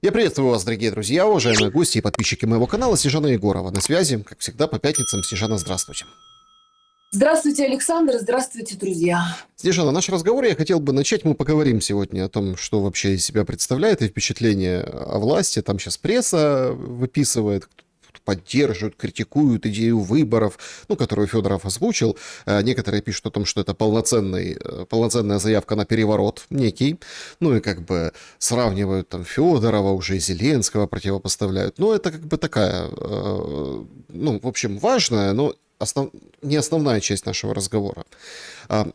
Я приветствую вас, дорогие друзья, уважаемые гости и подписчики моего канала. Снежана Егорова на связи, как всегда, по пятницам. Снежана, здравствуйте. Здравствуйте, Александр, здравствуйте, друзья. Снежана, наш разговор я хотел бы начать. Мы поговорим сегодня о том, что вообще из себя представляет и впечатление о власти. Там сейчас пресса выписывает, поддерживают, критикуют идею выборов, ну, которую Федоров озвучил. Некоторые пишут о том, что это полноценная заявка на переворот некий. Ну, и как бы сравнивают там Федорова, уже и Зеленского противопоставляют. Но это как бы такая, ну, в общем, важная, но не основная часть нашего разговора.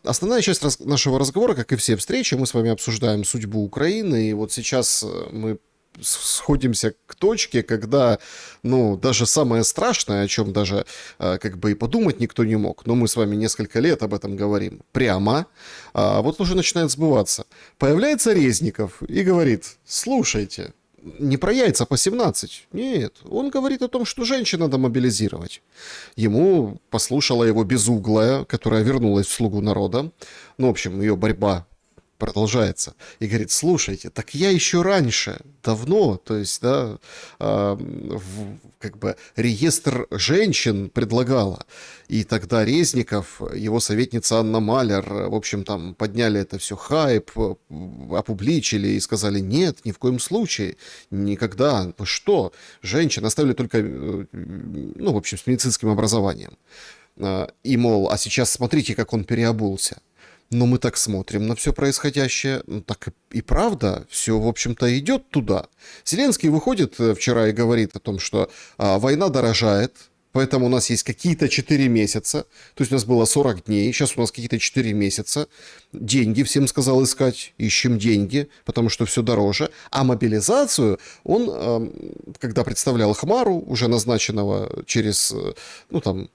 Основная часть нашего разговора, как и все встречи, мы с вами обсуждаем судьбу Украины, и вот сейчас мы сходимся к точке, когда, ну, даже самое страшное, о чем даже как бы и подумать никто не мог, но мы с вами несколько лет об этом говорим прямо, вот уже начинает сбываться. Появляется Резников и говорит: слушайте, не про яйца по 17. Нет, он говорит о том, что женщин надо мобилизировать. Ему послушала его безуглая, которая вернулась в «Слугу народа». Ну, в общем, ее борьба продолжается. И говорит: слушайте, так я еще раньше, давно, то есть, да, как бы реестр женщин предлагала. И тогда Резников, его советница Анна Маляр, в общем, там подняли это все хайп, опубличили и сказали: нет, ни в коем случае, никогда, вы что, женщин оставили только, ну, в общем, с медицинским образованием. И, мол, а сейчас смотрите, как он переобулся. Но мы так смотрим на все происходящее, ну, так и правда, все, в общем-то, идет туда. Зеленский выходит вчера и говорит о том, что война дорожает, поэтому у нас есть какие-то 4 месяца, то есть у нас было 40 дней, сейчас у нас какие-то 4 месяца, деньги всем сказал искать, ищем деньги, потому что все дороже, а мобилизацию он, когда представлял Хмару, уже назначенного через, ну там,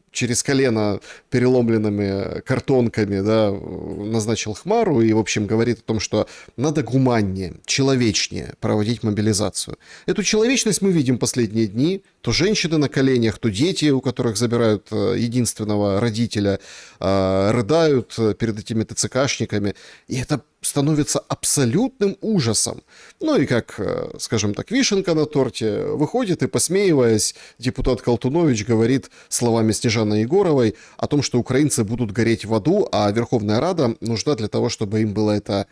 через колено переломленными картонками, да, назначил Хмару и, в общем, говорит о том, что надо гуманнее, человечнее проводить мобилизацию. Эту человечность мы видим последние дни. То женщины на коленях, то дети, у которых забирают единственного родителя, рыдают перед этими ТЦКшниками. И это становится абсолютным ужасом. Ну и как, скажем так, вишенка на торте, выходит и, посмеиваясь, депутат Колтунович говорит словами Снежаны Егоровой о том, что украинцы будут гореть в аду, а Верховная Рада нужна для того, чтобы им было это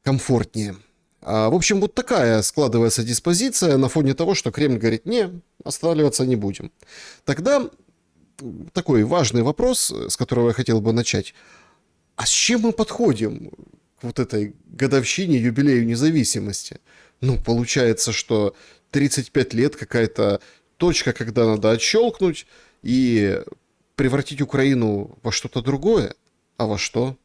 комфортнее. В общем, вот такая складывается диспозиция на фоне того, что Кремль говорит: не, останавливаться не будем. Тогда такой важный вопрос, с которого я хотел бы начать. А с чем мы подходим к вот этой годовщине, юбилею независимости? Ну, получается, что 35 лет какая-то точка, когда надо отщелкнуть и превратить Украину во что-то другое. А во что?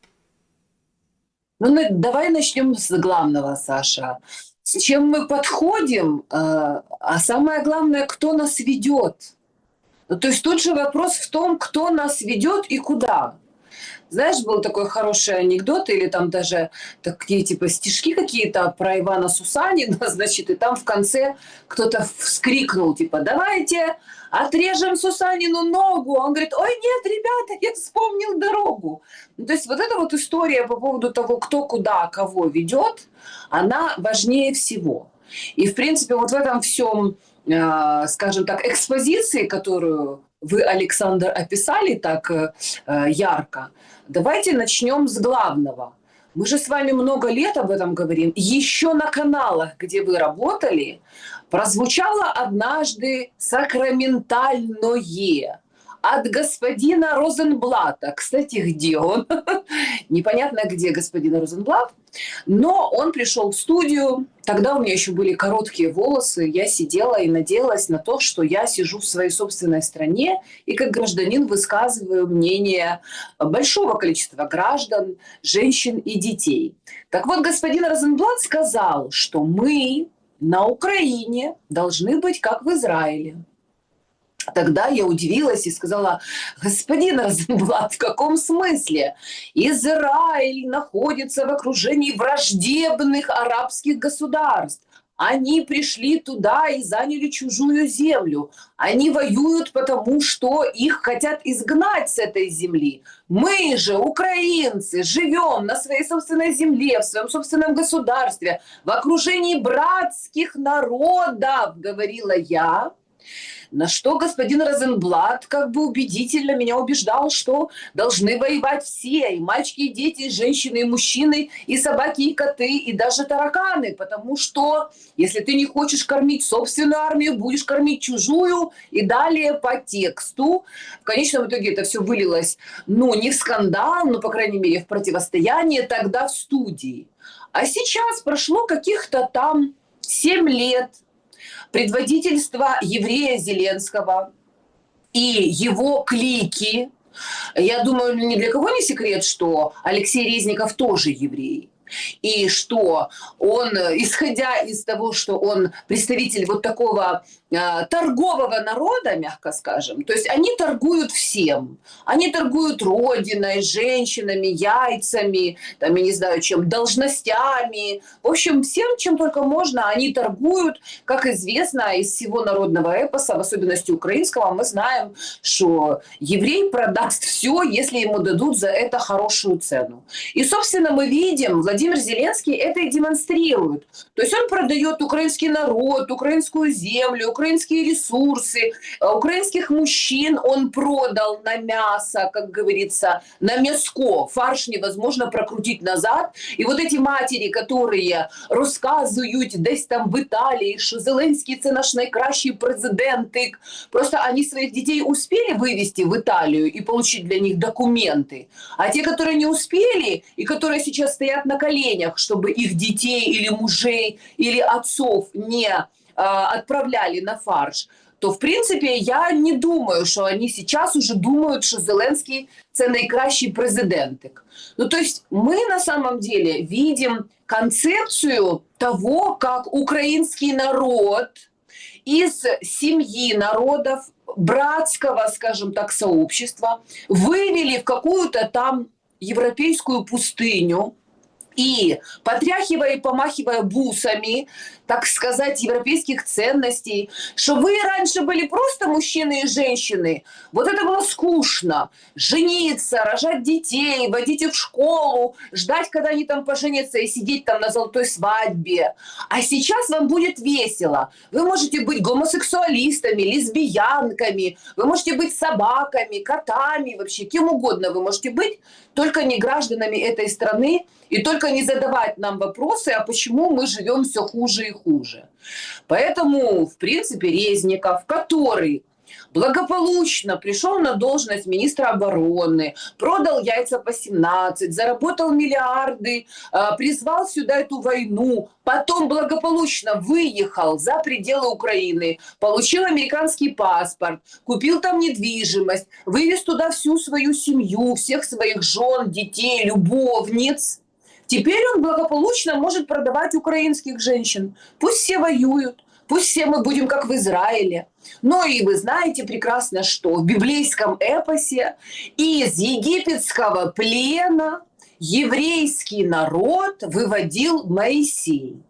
Давай начнем с главного, Саша. С чем мы подходим, а самое главное, кто нас ведет. Ну, то есть тут же вопрос в том, кто нас ведет и куда. Знаешь, был такой хороший анекдот, или там даже такие типа стишки какие-то про Ивана Сусанина, значит, и там в конце кто-то вскрикнул, типа: давайте отрежем Сусанину ногу. Он говорит: ой, нет, ребята, я вспомнил дорогу. Ну, то есть вот эта вот история по поводу того, кто куда кого ведет, она важнее всего. И, в принципе, вот в этом всем, скажем так, экспозиции, которую вы, Александр, описали так ярко, давайте начнем с главного. Мы же с вами много лет об этом говорим. Еще на каналах, где вы работали, прозвучало однажды сакраментальное от господина Розенблата. Кстати, где он? Непонятно, где господин Розенблат. Но он пришел в студию. Тогда у меня еще были короткие волосы. Я сидела и надеялась на то, что я сижу в своей собственной стране и как гражданин высказываю мнение большого количества граждан, женщин и детей. Так вот, господин Розенблат сказал, что мы на Украине должны быть как в Израиле. Тогда я удивилась и сказала: господин Розенблат, в каком смысле? Израиль находится в окружении враждебных арабских государств. они пришли туда и заняли чужую землю. Они воюют, потому что их хотят изгнать с этой земли. Мы же, украинцы, живем на своей собственной земле, в своем собственном государстве, в окружении братских народов, говорила я. На что господин Розенблат как бы убедительно меня убеждал, что должны воевать все, и мальчики, и дети, и женщины, и мужчины, и собаки, и коты, и даже тараканы, потому что если ты не хочешь кормить собственную армию, будешь кормить чужую, и далее по тексту. В конечном итоге это все вылилось, ну, не в скандал, но, по крайней мере, в противостояние тогда в студии. А сейчас прошло каких-то там 7 лет, предводительство еврея Зеленского и его клики. Я думаю, ни для кого не секрет, что Алексей Резников тоже еврей. И что он, исходя из того, что он представитель вот такого торгового народа, мягко скажем, то есть они торгуют всем. Они торгуют родиной, женщинами, яйцами, там, я не знаю, чем, должностями. В общем, всем, чем только можно, они торгуют. Как известно, из всего народного эпоса, в особенности украинского, мы знаем, что еврей продаст все, если ему дадут за это хорошую цену. И, собственно, мы видим, Владимир Зеленский это и демонстрирует. То есть он продает украинский народ, украинскую землю, украинские ресурсы, украинских мужчин он продал на мясо, как говорится, на мяско. Фарш невозможно прокрутить назад. И вот эти матери, которые розказують десь там в Италии, что Зеленский – це наш найкращий президентик, просто они своих детей успели вывести в Италию и получить для них документы. А те, которые не успели и которые сейчас стоят на коленях, чтобы их детей или мужей или отцов не отправляли на фарш, то, в принципе, я не думаю, что они сейчас уже думают, что Зеленский – це найкращий президентик. Ну, то есть мы на самом деле видим концепцию того, как украинский народ из семьи народов, братского, скажем так, сообщества вывели в какую-то там европейскую пустыню, и, потряхивая и помахивая бусами, так сказать, европейских ценностей, что вы раньше были просто мужчины и женщины, вот это было скучно. Жениться, рожать детей, водить их в школу, ждать, когда они там поженятся и сидеть там на золотой свадьбе. А сейчас вам будет весело. Вы можете быть гомосексуалистами, лесбиянками, вы можете быть собаками, котами, вообще кем угодно вы можете быть, только не гражданами этой страны, и только не задавать нам вопросы, а почему мы живем все хуже и хуже. Поэтому, в принципе, Резников, который благополучно пришел на должность министра обороны, продал яйца по 17, заработал миллиарды, призвал сюда эту войну, потом благополучно выехал за пределы Украины, получил американский паспорт, купил там недвижимость, вывез туда всю свою семью, всех своих жен, детей, любовниц. Теперь он благополучно может продавать украинских женщин. Пусть все воюют, пусть все мы будем как в Израиле. Но и вы знаете прекрасно, что в библейском эпосе из египетского плена еврейский народ выводил Моисей.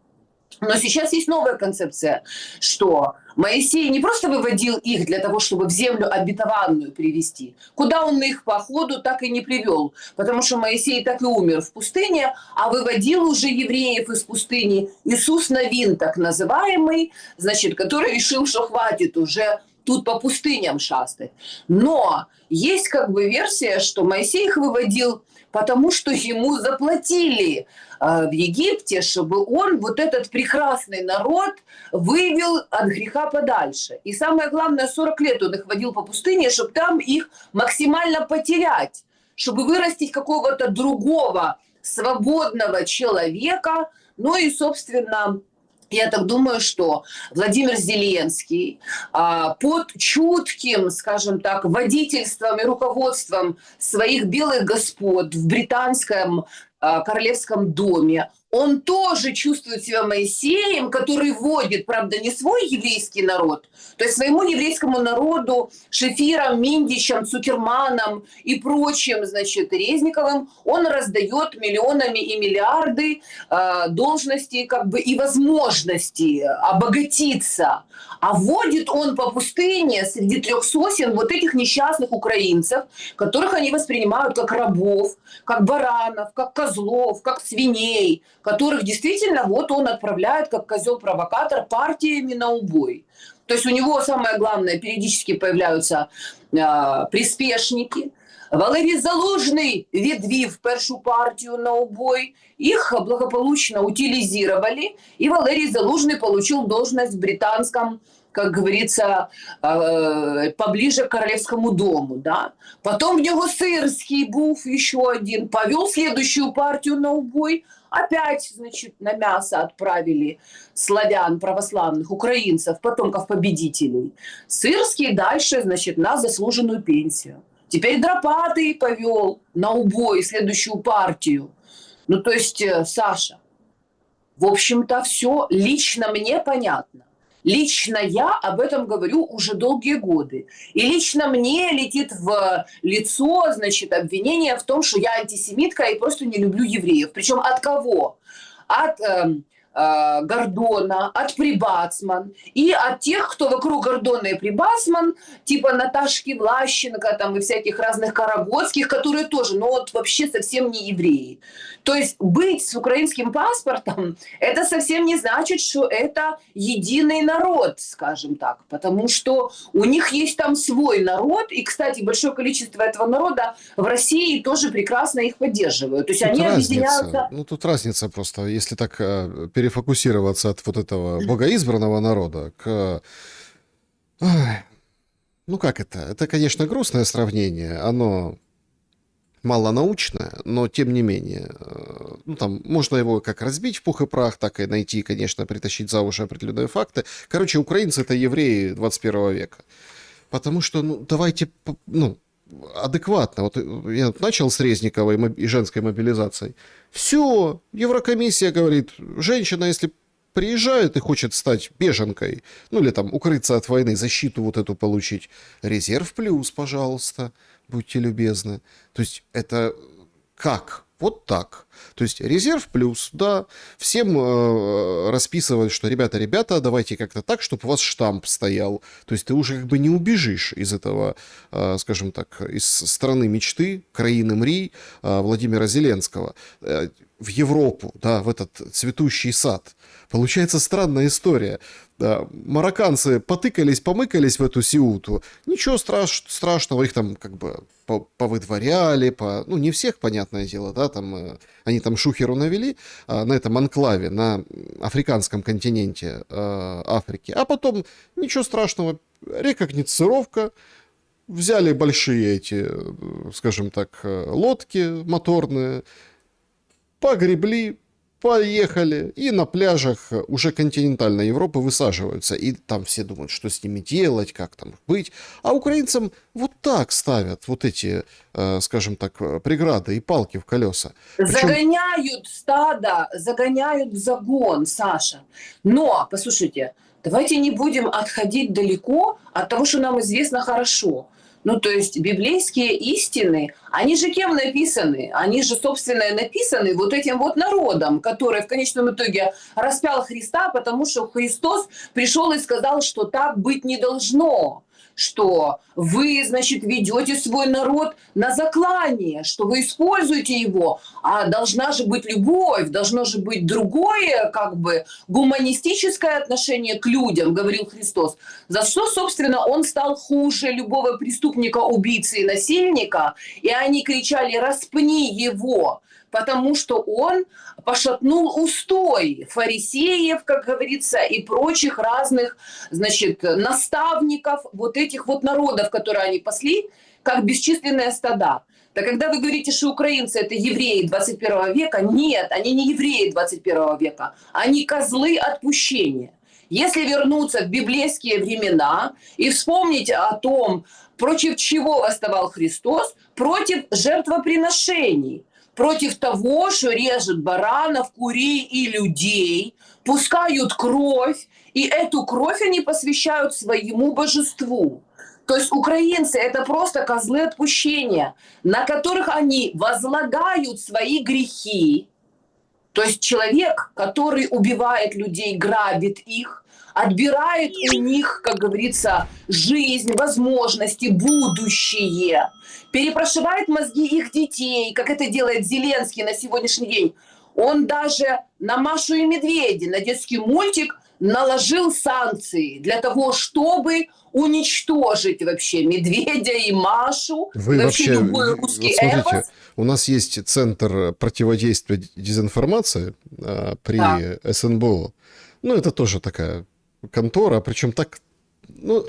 Но сейчас есть новая концепция, что Моисей не просто выводил их для того, чтобы в землю обетованную привести, куда он их по ходу так и не привел, потому что Моисей так и умер в пустыне, а выводил уже евреев из пустыни Иисус Навин, так называемый, значит, который решил, что хватит уже тут по пустыням шастать. Но есть как бы версия, что Моисей их выводил, потому что ему заплатили в Египте, чтобы он вот этот прекрасный народ вывел от греха подальше. И самое главное, 40 лет он их водил по пустыне, чтобы там их максимально потерять, чтобы вырастить какого-то другого свободного человека. Ну и, собственно, я так думаю, что Владимир Зеленский под чутким, скажем так, водительством и руководством своих белых господ в британском королевском доме, он тоже чувствует себя Моисеем, который вводит, правда, не свой еврейский народ, то есть своему еврейскому народу, Шефирам, Миндичам, Цукерманам и прочим, значит, Резниковым, он раздает миллионами и миллиарды должностей как бы и возможностей обогатиться. А вводит он по пустыне среди 3 сосен вот этих несчастных украинцев, которых они воспринимают как рабов, как баранов, как козлов, как свиней, которых действительно вот он отправляет как козел-провокатор партиями на убой. То есть у него самое главное, периодически появляются приспешники. Валерій Залужний відвів першу партию на убой, их благополучно утилизировали, и Валерий Залужный получил должность в британском, как говорится, поближе к королевскому дому. Да? Потом в него Сырский був еще один, повел следующую партию на убой, опять, значит, на мясо отправили славян, православных, украинцев, потомков победителей. Сырский дальше, значит, на заслуженную пенсию. Теперь Дропатый повел на убой следующую партию. Ну, то есть, Саша, в общем-то, все лично мне понятно. Лично я об этом говорю уже долгие годы. И лично мне летит в лицо, значит, обвинение в том, что я антисемитка и просто не люблю евреев. Причем от кого? От Гордона, от Прибацман и от тех, кто вокруг Гордона и Прибацман, типа Наташки Влащенко там, и всяких разных Карагодских, которые тоже, ну вот вообще совсем не евреи. То есть быть с украинским паспортом, это совсем не значит, что это единый народ, скажем так, потому что у них есть там свой народ, и, кстати, большое количество этого народа в России тоже прекрасно их поддерживают. То есть Тут они разница. объединяются... Ну, тут разница просто, если так перефокусироваться от вот этого богоизбранного народа к... Ай, ну, как это? Это, конечно, грустное сравнение, оно малонаучное, но тем не менее, ну, там, можно его как разбить в пух и прах, так и найти, конечно, притащить за уши определенные факты. Короче, украинцы — это евреи 21 века. Потому что, ну, давайте, ну, адекватно. Вот я начал с Резниковой и женской мобилизацией. Все, Еврокомиссия говорит, женщина, если приезжает и хочет стать беженкой, ну или там укрыться от войны, защиту вот эту получить, резерв плюс, пожалуйста, будьте любезны. То есть это как? Вот так. То есть резерв плюс, да, всем расписывают, что ребята, давайте как-то так, чтобы у вас штамп стоял. То есть ты уже как бы не убежишь из этого, скажем так, из страны мечты, краины мрий Владимира Зеленского в Европу, да, в этот цветущий сад. Получается странная история. Да, марокканцы потыкались, помыкались в эту Сеуту. Ничего страшного, их там как бы повыдворяли, ну не всех, понятное дело, да, там они там шухеру навели на этом анклаве, на африканском континенте Африки. А потом ничего страшного, рекогносцировка, взяли большие эти, скажем так, лодки моторные, погребли, поехали, и на пляжах уже континентальной Европы высаживаются. И там все думают, что с ними делать, как там быть. А украинцам вот так ставят вот эти, скажем так, преграды и палки в колеса. Причем... Загоняют стадо, загоняют в загон, Саша. Но, послушайте, давайте не будем отходить далеко от того, что нам известно хорошо. Ну, то есть библейские истины, они же кем написаны? Они же, собственно, написаны вот этим вот народом, который в конечном итоге распял Христа, потому что Христос пришел и сказал, что так быть не должно, что вы, значит, ведете свой народ на заклание, что вы используете его, а должна же быть любовь, должно же быть другое, как бы, гуманистическое отношение к людям, говорил Христос. За что, собственно, он стал хуже любого преступника, убийцы и насильника, и они кричали «распни его», потому что он пошатнул устой фарисеев, как говорится, и прочих разных, значит, наставников вот этих вот народов, которые они пасли, как бесчисленные стада. Так когда вы говорите, что украинцы – это евреи 21 века, нет, они не евреи 21 века, они козлы отпущения. Если вернуться в библейские времена и вспомнить о том, против чего восставал Христос, против жертвоприношений. против того, что режут баранов, курей и людей, пускают кровь, и эту кровь они посвящают своему божеству. То есть украинцы – это просто козлы отпущения, на которых они возлагают свои грехи. То есть человек, который убивает людей, грабит их, отбирает у них, как говорится, жизнь, возможности, будущее, перепрошивает мозги их детей, как это делает Зеленский на сегодняшний день. Он даже на Машу и Медведя, на детский мультик, наложил санкции для того, чтобы уничтожить вообще Медведя и Машу, и Вы вообще вообще, любой русский вот смотрите, эпос. у нас есть Центр противодействия дезинформации Да. при СНБО. Ну, это тоже такая контора, причем так, ну,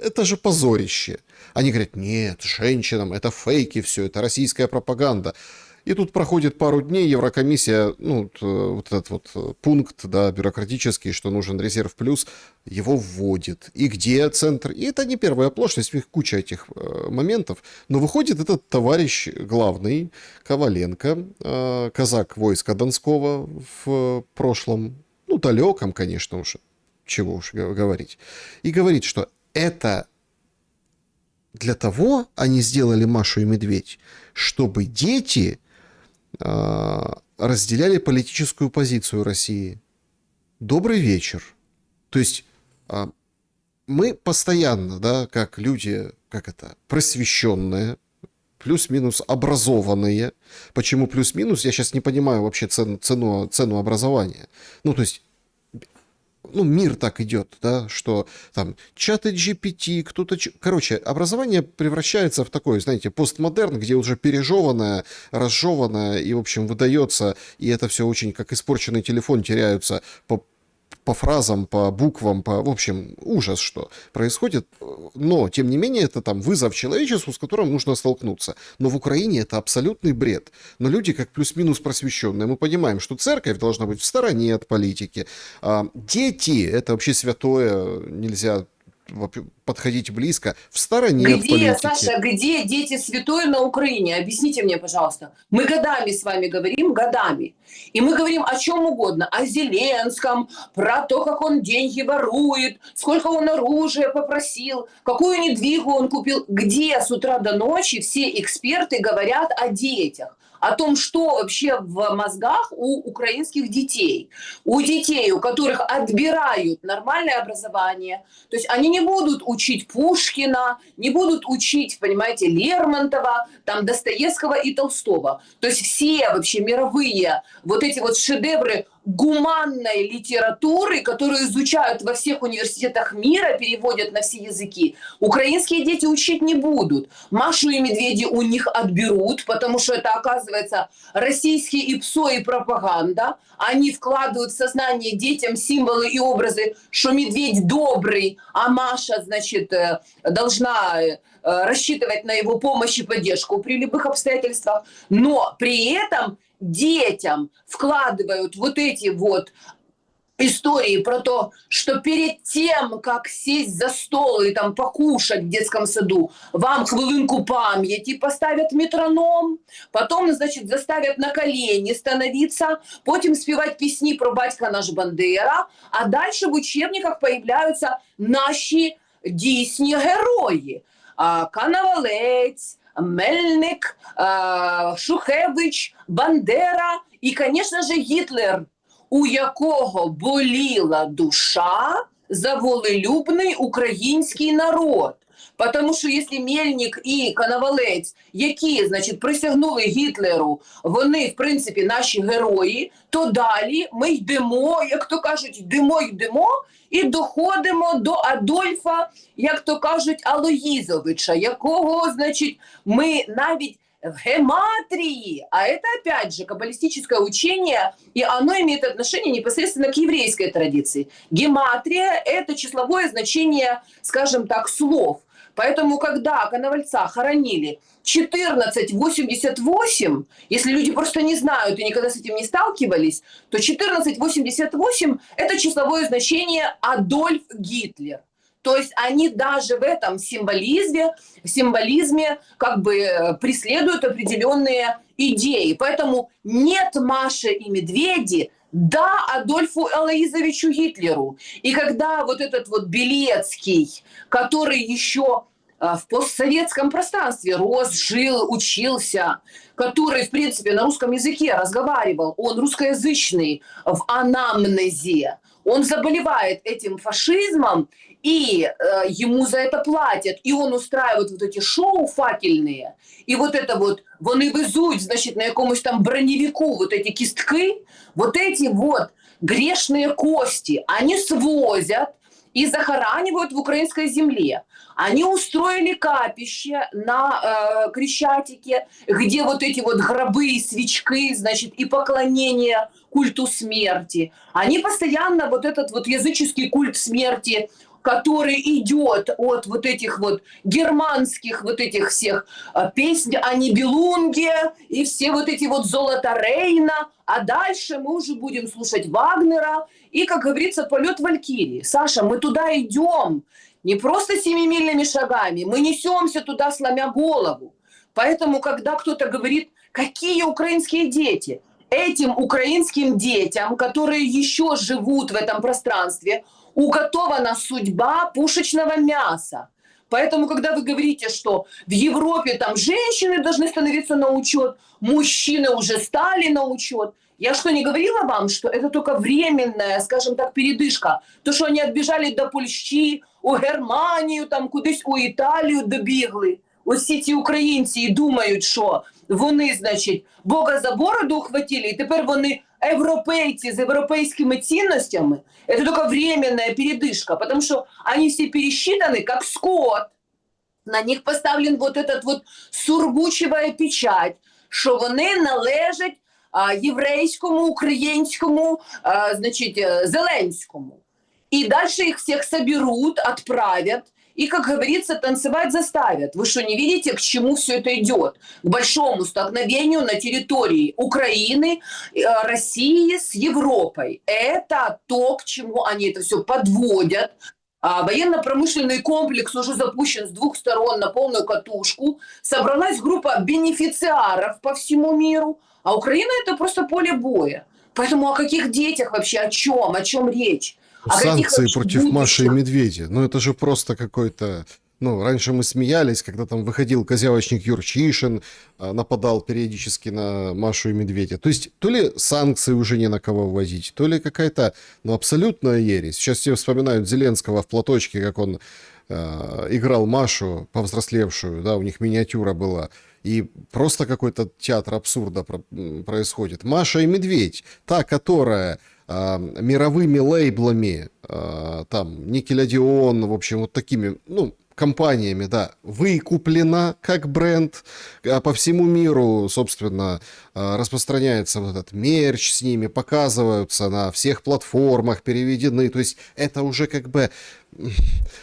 это же позорище. Они говорят, нет, женщинам, это фейки все, это российская пропаганда. И тут проходит пару дней, Еврокомиссия, ну, вот этот вот пункт, да, бюрократический, что нужен резерв плюс, его вводит. И где центр? И это не первая оплошность, у них куча этих моментов. Но выходит этот товарищ главный, Коваленко, казак войска Донского в прошлом, ну, далеком, конечно, уж, чего уж говорить. И говорит, что это для того они сделали Машу и Медведь, чтобы дети разделяли политическую позицию России. Добрый вечер. То есть мы постоянно, да, как люди, как это, просвещенные, плюс-минус образованные. Почему плюс-минус? Я сейчас не понимаю вообще цену образования. Ну, то есть ну, мир так идет, да, что там чаты GPT, кто-то... Короче, образование превращается в такой, знаете, постмодерн, где уже пережеванное, разжеванное, и, в общем, выдается, и это все очень, как испорченный телефон, теряются по фразам, по буквам, в общем, ужас, что происходит. Но, тем не менее, это там вызов человечеству, с которым нужно столкнуться. Но в Украине это абсолютный бред. Но люди, как плюс-минус просвещенные, мы понимаем, что церковь должна быть в стороне от политики. Дети, это вообще святое, нельзя подходить близко, в стороне от Где, политики. Саша, где дети святой на Украине? Объясните мне, пожалуйста. Мы годами с вами говорим, годами. И мы говорим о чем угодно. О Зеленском, про то, как он деньги ворует, сколько он оружия попросил, какую недвигу он купил. Где с утра до ночи все эксперты говорят о детях? О том, что вообще в мозгах у украинских детей. У детей, у которых отбирают нормальное образование. То есть они не будут учить Пушкина, не будут учить, понимаете, Лермонтова, там, Достоевского и Толстого. То есть все вообще мировые вот эти вот шедевры гуманной литературы, которую изучают во всех университетах мира, переводят на все языки, украинские дети учить не будут. Машу и Медведя у них отберут, потому что это, оказывается, российский ИПСО и пропаганда. Они вкладывают в сознание детям символы и образы, что медведь добрый, а Маша, значит, должна рассчитывать на его помощь и поддержку при любых обстоятельствах. Но при этом детям вкладывают вот эти вот истории про то, что перед тем, как сесть за стол и там покушать в детском саду, вам хвилинку пам'яті поставят метроном, потом, значит, заставят на колени становиться, потім співати пісні про батька наш Бандера, а дальше в учебниках появляются наши дійсні герої. Коновалець, Мельник, Шухевич, Бандера і, конечно же, Гітлер, у якого боліла душа за волелюбний український народ. Потому що якщо Мельник і Коновалець, які, значить, присягнули Гітлеру, вони, в принципі, наші герої, то далі ми йдемо, як то кажуть, йдемо, і доходимо до Адольфа, як то кажуть, Алоїзовича, якого, значить, ми навіть в гематрии, а это опять же каббалистическое учение, и оно имеет отношение непосредственно к еврейской традиции. Гематрия – это числовое значение, скажем так, слов. Поэтому, когда Коновальца хоронили 1488, если люди просто не знают и никогда с этим не сталкивались, то 1488 – это числовое значение Адольф Гитлер. То есть они даже в этом символизме как бы преследуют определенные идеи. Поэтому нет Маши и Медведи, да Адольфу Алоизовичу Гитлеру. И когда вот этот вот Белецкий, который еще в постсоветском пространстве рос, жил, учился, который, в принципе, на русском языке разговаривал, он русскоязычный в анамнезе, он заболевает этим фашизмом, и ему за это платят, и он устраивает вот эти шоу факельные, і вот это вот, вони везуть, значит, на якомусь там броневику вот эти кистки, вот эти вот грешные кости, они свозят и захоранивают в украинской земле. Они устроили капище на Крещатике, где вот эти вот гробы и свечки, значит, и поклонение культу смерти. Они постоянно вот этот вот языческий культ смерти, который идет от вот этих вот германских вот этих всех песен о Нибелунге и все вот эти вот Золото Рейна, а дальше мы уже будем слушать Вагнера и, как говорится, полет Валькирии. Саша, мы туда идем не просто семимильными шагами, мы несемся туда, сломя голову. Поэтому, когда кто-то говорит, какие украинские дети, этим украинским детям, которые еще живут в этом пространстве, уготована судьба пушечного мяса. Поэтому, когда вы говорите, что в Европе там женщины должны становиться на учет, мужчины уже стали на учет, я что, не говорила вам, что это только временная, скажем так, передышка? То, что они отбежали до Польщі, у Германію, там кудись у Італію добігли. Ось всі ці українці і думають, що вони, значить, Бога за бороду ухватили, і тепер вони европейцы с европейскими ценностями, это только временная передышка, потому что они все пересчитаны как скот. На них поставлен вот этот вот сургучева печать, що вони належать єврейському, українському, значить, Зеленському. И дальше их всех соберут, отправят, и, как говорится, танцевать заставят. Вы что, не видите, к чему все это идет? К большому столкновению на территории Украины, России с Европой. Это то, к чему они это все подводят. Военно-промышленный комплекс уже запущен с двух сторон на полную катушку. Собралась группа бенефициаров по всему миру, а Украина – это просто поле боя. Поэтому о каких детях вообще, о чем речь? Санкции против Маши и Медведя. Ну, это же просто какой-то... Ну, раньше мы смеялись, когда там выходил козявочник Юрчишин, нападал периодически на Машу и Медведя. То есть, то ли санкции уже не на кого вводить, то ли какая-то, ну, абсолютная ересь. Сейчас все вспоминают Зеленского в платочке, как он играл Машу, повзрослевшую, да, у них миниатюра была. И просто какой-то театр абсурда происходит. Маша и Медведь, та, которая... мировыми лейблами, там, Никелодеон, в общем, вот такими, ну, компаниями, да, выкуплена как бренд, по всему миру, собственно, распространяется вот этот мерч с ними, показываются на всех платформах, переведены, то есть это уже как бы,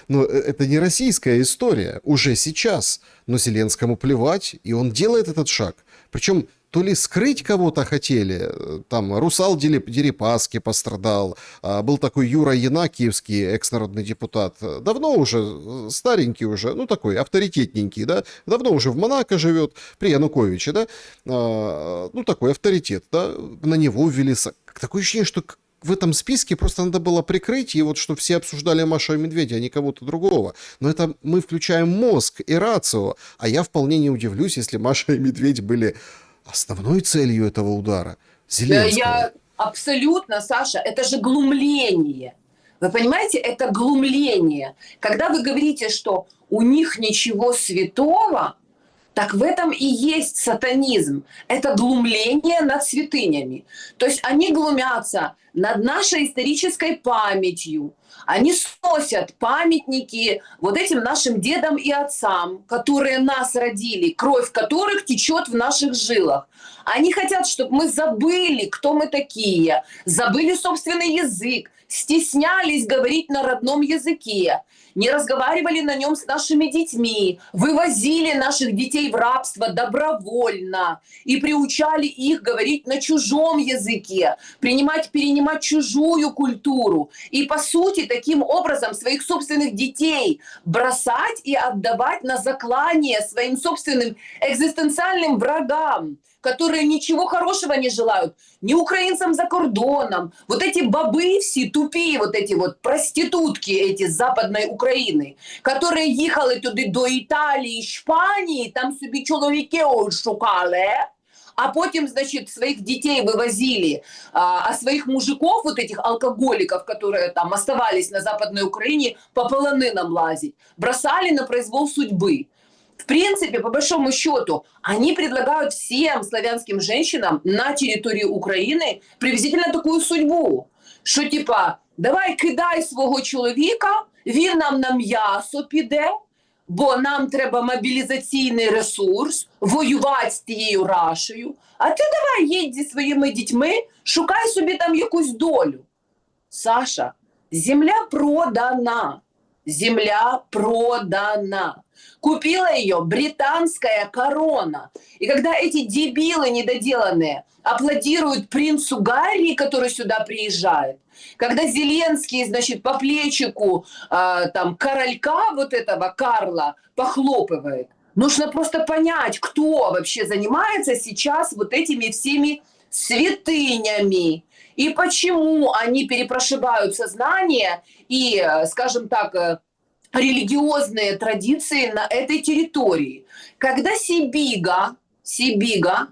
ну, это не российская история, уже сейчас, но Зеленскому плевать, и он делает этот шаг, причем то ли скрыть кого-то хотели, там Русал Дерипаски пострадал, был такой Юра Янакиевский, экс-народный депутат, давно уже, старенький уже, ну такой авторитетненький, да, давно уже в Монако живет, при Януковиче, да, ну такой авторитет, да, на него ввели, такое ощущение, что в этом списке просто надо было прикрыть, и вот что все обсуждали Машу и Медведя, а не кого-то другого. Но это мы включаем мозг и рацио, а я вполне не удивлюсь, если Маша и Медведь были основной целью этого удара Зеленского. Я абсолютно, Саша, это же глумление. Вы понимаете, это глумление. Когда вы говорите, что у них ничего святого, так в этом и есть сатанизм. Это глумление над святынями. То есть они глумятся над нашей исторической памятью. Они сносят памятники вот этим нашим дедам и отцам, которые нас родили, кровь которых течет в наших жилах. Они хотят, чтобы мы забыли, кто мы такие, забыли собственный язык, стеснялись говорить на родном языке, не разговаривали на нем с нашими детьми, вывозили наших детей в рабство добровольно и приучали их говорить на чужом языке, перенимать чужую культуру. И, по сути, таким образом своих собственных детей бросать и отдавать на заклание своим собственным экзистенциальным врагам, которые ничего хорошего не желают ни украинцам за кордоном. Вот эти бабы все тупые, вот эти вот проститутки эти з Западної України, которые їхали туди до Італії, Іспанії, там собі чоловіків шукали, а потім, значит, своих детей вывозили, а своих мужиков, вот этих алкоголиков, которые там оставались на Западной Украине, по полонинам лазить, бросали на произвол судьбы. В принципе, по большому счету, они предлагают всем славянским женщинам на территории Украины приблизительно такую судьбу, що типа, давай кидай свого чоловіка, він нам на м'ясо піде, бо нам треба мобілізаційний ресурс, воювати з тією Рашею, а ти давай їдь зі своїми дітьми, шукай собі там якусь долю. Саша, земля продана. Земля продана. Купила ее британская корона. И когда эти дебилы недоделанные аплодируют принцу Гарри, который сюда приезжает, когда Зеленский, значит, по плечику там королька вот этого Карла похлопывает, нужно просто понять, кто вообще занимается сейчас вот этими всеми святынями. И почему они перепрошибают сознание и, скажем так, религиозные традиции на этой территории. Когда Сибига,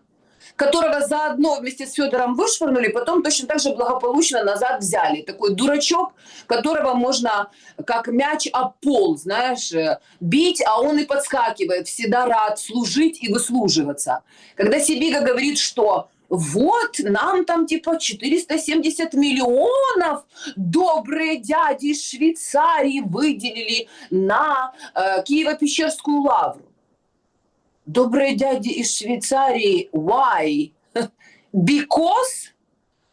которого заодно вместе с Федором вышвырнули, потом точно так же благополучно назад взяли. Такой дурачок, которого можно как мяч об пол, знаешь, бить, а он и подскакивает, всегда рад служить и выслуживаться. Когда Сибига говорит, что вот нам там типа 470 миллионов добрые дяди из Швейцарии выделили на Киево-Печерскую лавру. Добрые дяди из Швейцарии, why? Because?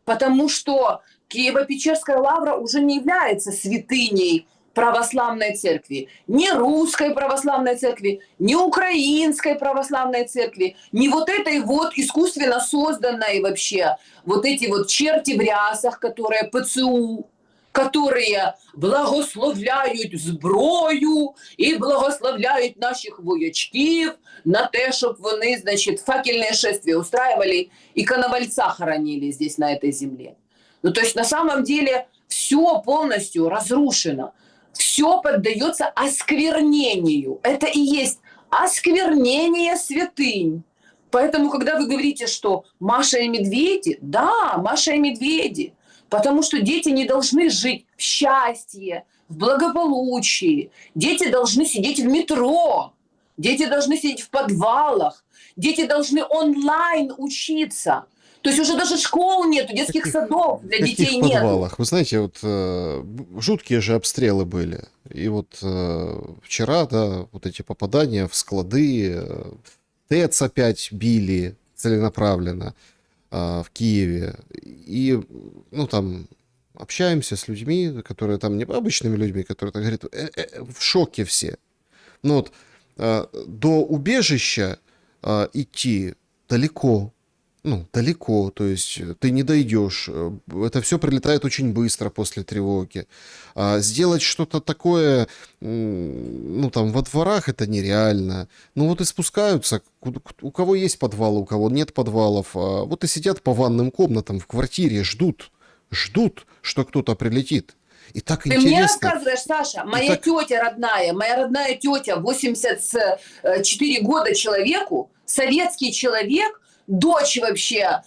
Потому что Киево-Печерская лавра уже не является святыней православной церкви. Ни русской православной церкви, ни украинской православной церкви, ни вот этой вот искусственно созданной вообще, вот эти вот черти в рясах, которые ПЦУ, которые благословляють зброю і благословляють наших воячків на те, щоб вони, значит, факельные шествия устраивали и коновальца хоронили здесь, на этой земле. Ну, то есть на самом деле все полностью разрушено. Все поддается осквернению. Это и есть осквернение святынь. Поэтому, когда вы говорите, что Маша и медведи, да, Маша и медведи, потому что дети не должны жить в счастье, в благополучии. Дети должны сидеть в метро, дети должны сидеть в подвалах, дети должны онлайн учиться. То есть уже даже школ нету, детских садов для детей нет. В подвалах? Вы знаете, вот жуткие же обстрелы были. И вот вчера, да, вот эти попадания в склады, ТЭЦ опять били целенаправленно в Киеве. И, ну, там общаемся с людьми, которые там, не обычными людьми, которые так говорят, в шоке все. Ну вот, до убежища идти далеко. Ну, далеко, то есть ты не дойдешь. Это все прилетает очень быстро после тревоги. Сделать что-то такое, ну, там, во дворах это нереально. Ну, вот и спускаются, у кого есть подвалы, у кого нет подвалов. Вот и сидят по ванным комнатам в квартире, ждут, что кто-то прилетит. И так Ты интересно. мне рассказываешь, Саша, моя тетя родная, моя родная тетя, 84 года человеку, советский человек, дочь вообще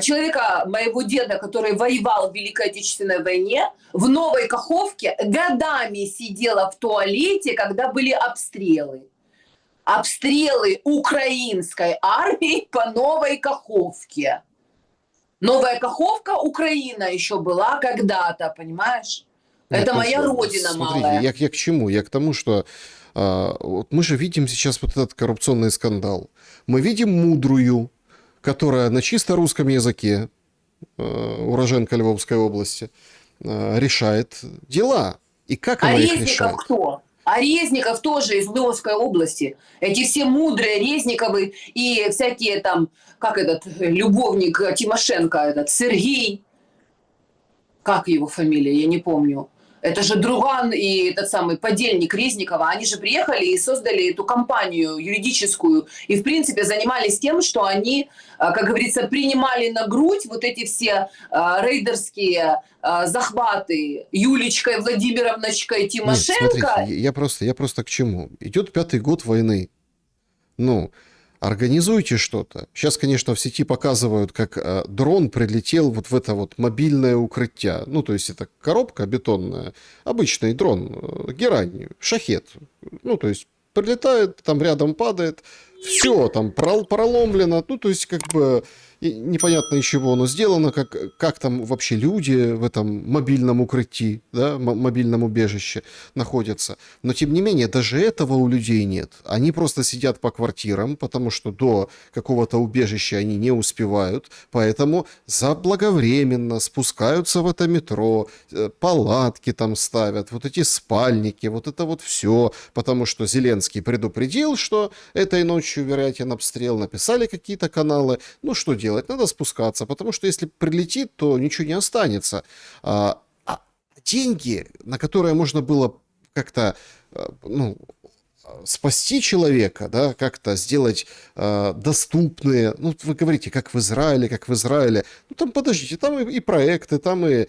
человека, моего деда, который воевал в Великой Отечественной войне, в Новой Каховке годами сидела в туалете, когда были обстрелы. Обстрелы украинской армии по Новой Каховке. Новая Каховка, Украина еще была когда-то, понимаешь? Это моя родина Смотрите, малая. я к чему? Я к тому, что вот мы же видим сейчас вот этот коррупционный скандал. Мы видим мудрую, которая на чисто русском языке, уроженка Львовской области, решает дела. И как А она их Резников решает? кто? А Резников тоже из Львовской области. Эти все мудрые Резниковы и всякие там, как этот любовник Тимошенко, этот Сергей, как его фамилия, я не помню. Это же Друган и этот самый подельник Резникова. Они же приехали и создали эту компанию юридическую. И, в принципе, занимались тем, что они, как говорится, принимали на грудь вот эти все рейдерские захваты Юлечкой Владимировночкой Нет, смотрите, Тимошенко. я просто к чему? Идет 5-й год войны. Ну, организуйте что-то. Сейчас, конечно, в сети показывают, как дрон прилетел вот в это вот мобильное укрытие. Ну, то есть это коробка бетонная, обычный дрон, герань, шахет. Ну, то есть прилетает, там рядом падает, все, там проломлено. Ну, то есть как бы и непонятно из чего оно сделано, как там вообще люди в этом мобильном укрытии, да, мобильном убежище находятся. Но, тем не менее, даже этого у людей нет. Они просто сидят по квартирам, потому что до какого-то убежища они не успевают, поэтому заблаговременно спускаются в это метро, палатки там ставят, вот эти спальники, вот это вот все, потому что Зеленский предупредил, что этой ночью вероятен обстрел, написали какие-то каналы, ну что делать? Надо спускаться, потому что если прилетит, то ничего не останется. А деньги, на которые можно было как-то, ну, спасти человека, да, как-то сделать доступные, ну, вы говорите, как в Израиле, ну, там, подождите, там и проекты, там и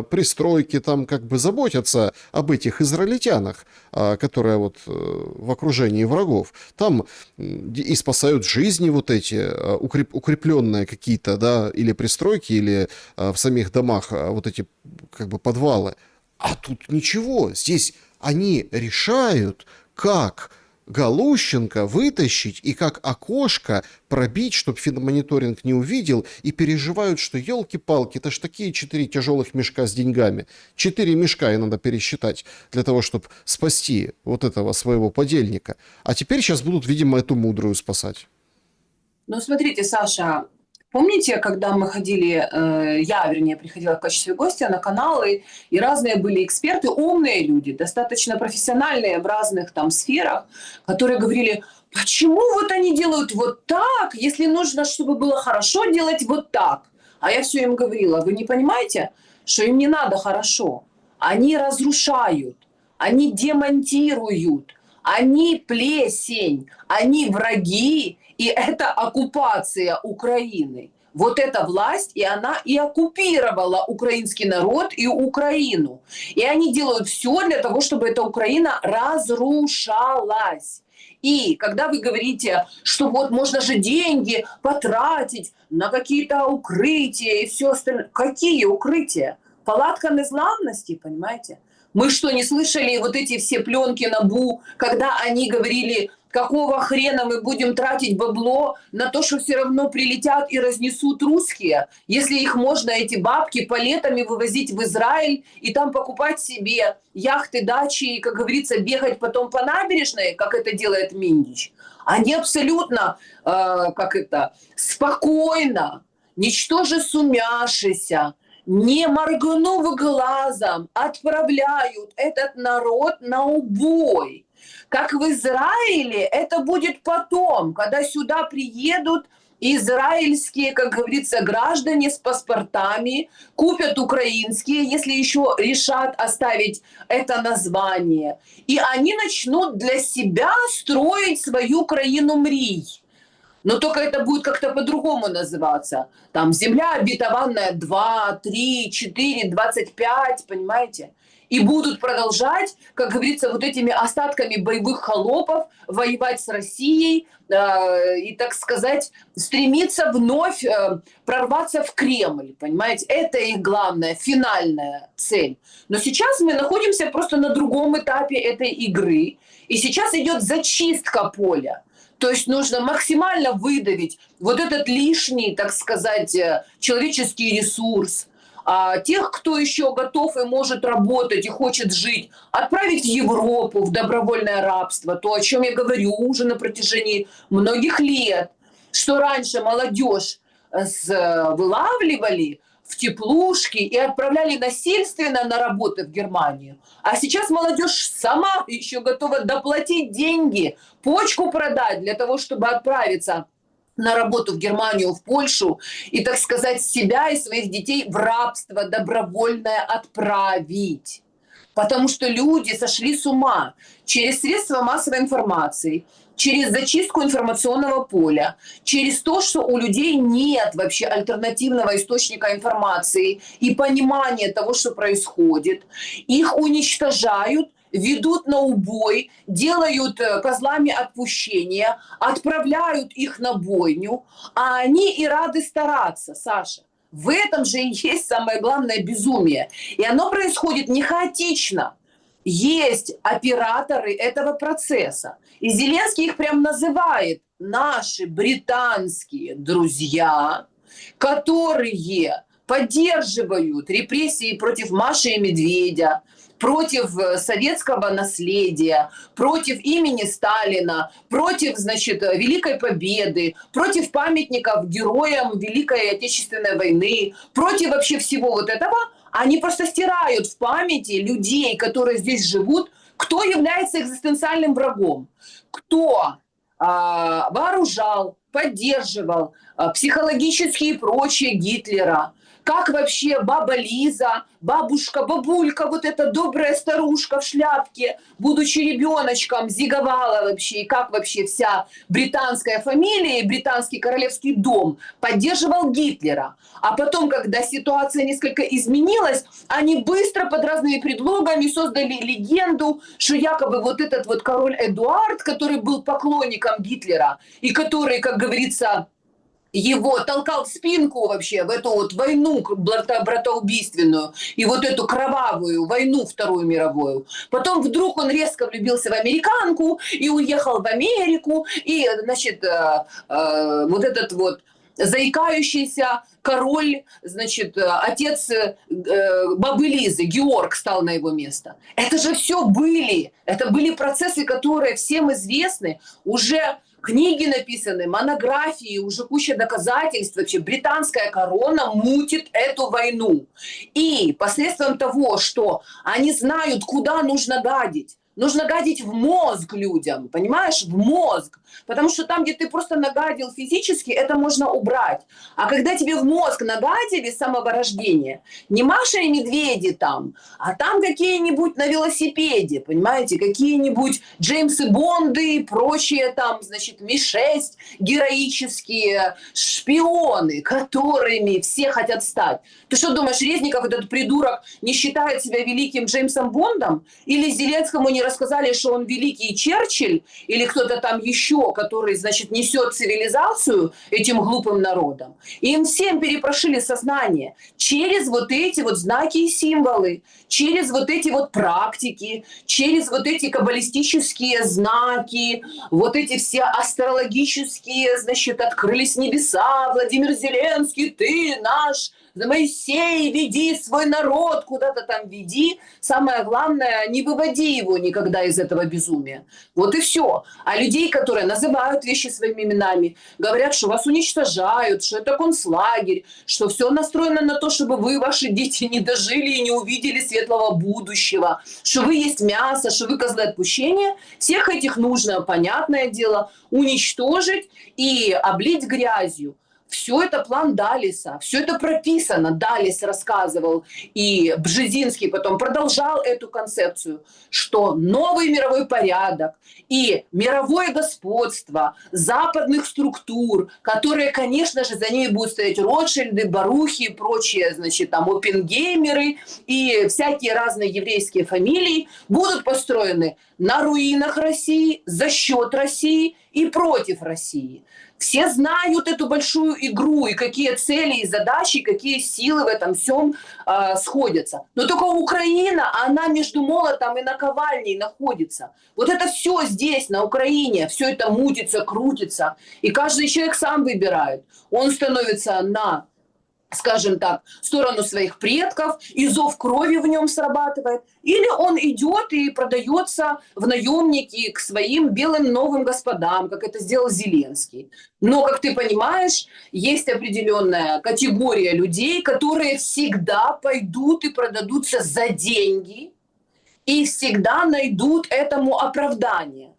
пристройки, там как бы заботятся об этих израильтянах, которые вот в окружении врагов, там и спасают жизни вот эти укрепленные какие-то, да, или пристройки, или в самих домах вот эти как бы подвалы, а тут ничего, здесь они решают, как Галущенко вытащить и как окошко пробить, чтобы финмониторинг не увидел, и переживают, что елки-палки, это ж такие 4 тяжелых мешка с деньгами. 4 мешка и надо пересчитать для того, чтобы спасти вот этого своего подельника. А теперь сейчас будут, видимо, эту мудрую спасать. Ну, смотрите, Саша, помните, когда мы ходили, я, вернее, приходила в качестве гостя на каналы, и разные были эксперты, умные люди, достаточно профессиональные в разных там сферах, которые говорили, почему вот они делают вот так, если нужно, чтобы было хорошо, делать вот так. А я все им говорила, вы не понимаете, что им не надо хорошо. Они разрушают, они демонтируют, они плесень, они враги, и это оккупация Украины. Вот эта власть, и она и оккупировала украинский народ и Украину. И они делают все для того, чтобы эта Украина разрушалась. И когда вы говорите, что вот можно же деньги потратить на какие-то укрытия и все остальное. Какие укрытия? Палатка незглавности, понимаете? Мы что, не слышали вот эти все пленки НАБУ, когда они говорили, какого хрена мы будем тратить бабло на то, что все равно прилетят и разнесут русские, если их можно, эти бабки, палетами вывозить в Израиль и там покупать себе яхты, дачи и, как говорится, бегать потом по набережной, как это делает Миндич. Они абсолютно, спокойно, ничтоже сумяшися, не моргнув глазом, отправляют этот народ на убой. Как в Израиле, это будет потом, когда сюда приедут израильские, как говорится, граждане с паспортами, купят украинские, если еще решат оставить это название. И они начнут для себя строить свою краину мрий. Но только это будет как-то по-другому называться. Там земля обетованная 2, 3, 4, 25, понимаете? И будут продолжать, как говорится, вот этими остатками боевых холопов воевать с Россией и, так сказать, стремиться вновь прорваться в Кремль, понимаете? Это их главная, финальная цель. Но сейчас мы находимся просто на другом этапе этой игры. И сейчас идет зачистка поля. То есть нужно максимально выдавить вот этот лишний, так сказать, человеческий ресурс. А тех, кто еще готов и может работать и хочет жить, отправить в Европу, в добровольное рабство. То, о чем я говорю уже на протяжении многих лет, что раньше молодежь вылавливали, в теплушки и отправляли насильственно на работы в Германию. А сейчас молодежь сама еще готова доплатить деньги, почку продать для того, чтобы отправиться на работу в Германию, в Польшу и, так сказать, себя и своих детей в рабство добровольное отправить. Потому что люди сошли с ума через средства массовой информации, через зачистку информационного поля, через то, что у людей нет вообще альтернативного источника информации и понимания того, что происходит. Их уничтожают, ведут на убой, делают козлами отпущения, отправляют их на бойню, а они и рады стараться, Саша. В этом же и есть самое главное безумие. И оно происходит не хаотично. Есть операторы этого процесса. И Зеленский их прям называет наши британские друзья, которые поддерживают репрессии против Маши и Медведя, против советского наследия, против имени Сталина, против, значит, Великой Победы, против памятников героям Великой Отечественной войны, против вообще всего вот этого. Они просто стирают в памяти людей, которые здесь живут, кто является экзистенциальным врагом, кто вооружал, поддерживал психологически и прочее Гитлера, как вообще баба Лиза, бабушка, бабулька, вот эта добрая старушка в шляпке, будучи ребеночком, зиговала вообще, и как вообще вся британская фамилия и британский королевский дом поддерживал Гитлера. А потом, когда ситуация несколько изменилась, они быстро под разными предлогами создали легенду, что якобы вот этот вот король Эдуард, который был поклонником Гитлера и который, как говорится, его толкал в спинку вообще в эту вот войну братоубийственную и вот эту кровавую войну Вторую мировую. Потом вдруг он резко влюбился в американку и уехал в Америку. И, значит, вот этот вот заикающийся король, значит, отец бабы Лизы, Георг, стал на его место. Это же все были. Это были процессы, которые всем известны. Уже книги написаны, монографии, уже куча доказательств. Вообще британская корона мутит эту войну. И посредством того, что они знают, куда нужно гадить. Нужно гадить в мозг людям, понимаешь, в мозг. Потому что там, где ты просто нагадил физически, это можно убрать. А когда тебе в мозг нагадили с самого рождения, не Маша и Медведи там, а там какие-нибудь на велосипеде, понимаете, какие-нибудь Джеймсы Бонды и прочие там, значит, Ми-6, героические шпионы, которыми все хотят стать. Ты что думаешь, Резников, этот придурок, не считает себя великим Джеймсом Бондом? Или Зеленскому не рассказали, что он великий Черчилль или кто-то там еще, который, значит, несет цивилизацию этим глупым народам? Им всем перепрошили сознание через вот эти вот знаки и символы, через вот эти вот практики, через вот эти каббалистические знаки, вот эти все астрологические, значит, открылись небеса, Владимир Зеленский, ты наш Моисей, веди свой народ, куда-то там веди. Самое главное, не выводи его никогда из этого безумия. Вот и все. А людей, которые называют вещи своими именами, говорят, что вас уничтожают, что это концлагерь, что все настроено на то, чтобы вы, ваши дети, не дожили и не увидели светлого будущего, что вы есть мясо, что вы козлы отпущения. Всех этих нужно, понятное дело, уничтожить и облить грязью. Все это план Далиса, все это прописано. Далис рассказывал, и Бжезинский потом продолжал эту концепцию, что новый мировой порядок и мировое господство западных структур, которые, конечно же, за ними будут стоять Ротшильды, Барухи и прочие, значит, там, оппенгеймеры и всякие разные еврейские фамилии, будут построены на руинах России, за счет России и против России. Все знают эту большую игру, и какие цели и задачи, и какие силы в этом всем сходятся. Но только Украина, она между молотом и наковальней находится. Вот это все здесь, на Украине, все это мутится, крутится. И каждый человек сам выбирает. Он становится на скажем так, в сторону своих предков, и зов крови в нем срабатывает, или он идет и продается в наемники к своим белым новым господам, как это сделал Зеленский. Но, как ты понимаешь, есть определенная категория людей, которые всегда пойдут и продадутся за деньги, и всегда найдут этому оправдание.